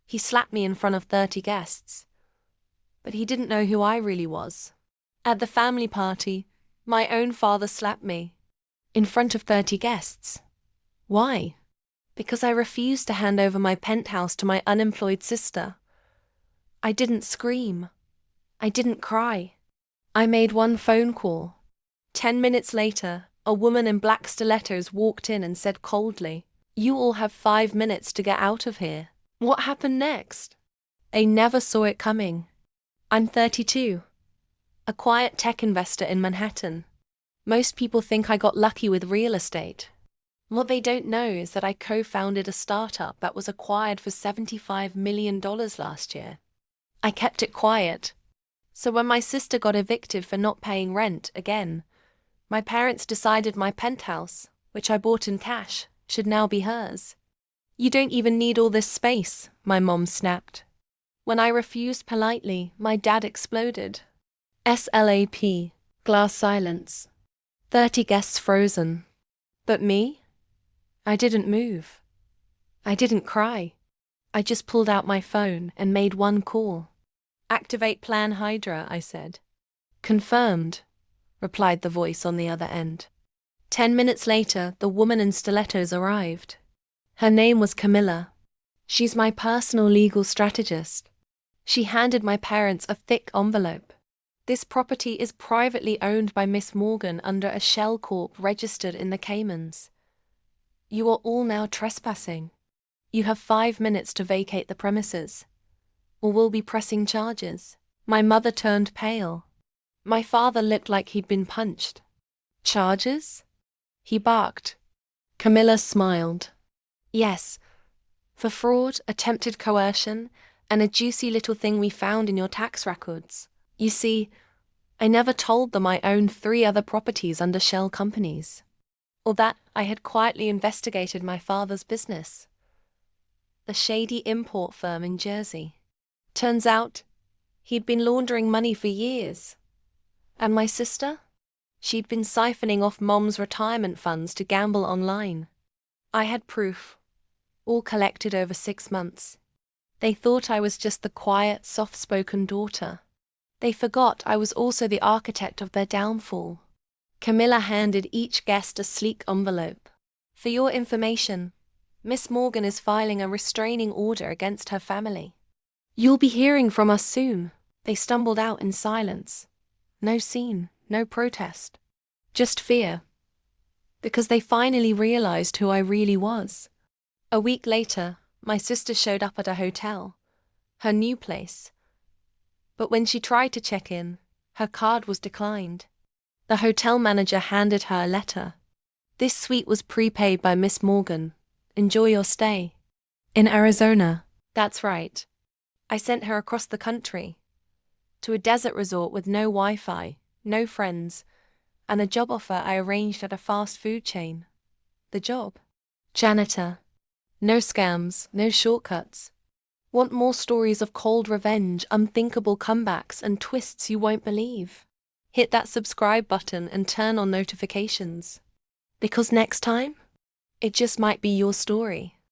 He slapped me in front of 30 guests. But he didn't know who I really was. At the family party, my own father slapped me. In front of 30 guests. Why? Because I refused to hand over my penthouse to my unemployed sister. I didn't scream. I didn't cry. I made one phone call. 10 minutes later, a woman in black stilettos walked in and said coldly, "You all have 5 minutes to get out of here." What happened next? I never saw it coming. I'm 32. A quiet tech investor in Manhattan. Most people think I got lucky with real estate. What they don't know is that I co-founded a startup that was acquired for $75 million last year. I kept it quiet. So when my sister got evicted for not paying rent again, my parents decided my penthouse, which I bought in cash, should now be hers. "You don't even need all this space," my mom snapped. When I refused politely, my dad exploded. SLAP. Glass silence. 30 guests frozen. But me? I didn't move. I didn't cry. I just pulled out my phone and made one call. "Activate Plan Hydra," I said. "Confirmed," replied the voice on the other end. 10 minutes later, the woman in stilettos arrived. Her name was Camilla. She's my personal legal strategist. She handed my parents a thick envelope. "This property is privately owned by Miss Morgan under a shell corp registered in the Caymans. You are all now trespassing. You have 5 minutes to vacate the premises, or we'll be pressing charges." My mother turned pale. My father looked like he'd been punched. "Charges?" he barked. Camilla smiled. "Yes, for fraud, attempted coercion, and a juicy little thing we found in your tax records. You see, I never told them I owned 3 other properties under shell companies, or that I had quietly investigated my father's business, the shady import firm in Jersey. Turns out, he'd been laundering money for years. And my sister? She'd been siphoning off Mom's retirement funds to gamble online. I had proof, all collected over 6 months. They thought I was just the quiet, soft-spoken daughter. They forgot I was also the architect of their downfall. Camilla handed each guest a sleek envelope. "For your information, Miss Morgan is filing a restraining order against her family. You'll be hearing from us soon." They stumbled out in silence. No scene, no protest. Just fear. Because they finally realized who I really was. A week later, my sister showed up at a hotel, her new place. But when she tried to check in, her card was declined. The hotel manager handed her a letter. "This suite was prepaid by Miss Morgan. Enjoy your stay." In Arizona. That's right. I sent her across the country, to a desert resort with no Wi-Fi, no friends, and a job offer I arranged at a fast food chain. The job? Janitor. No scams, no shortcuts. Want more stories of cold revenge, unthinkable comebacks, and twists you won't believe? Hit that subscribe button and turn on notifications. Because next time, it just might be your story.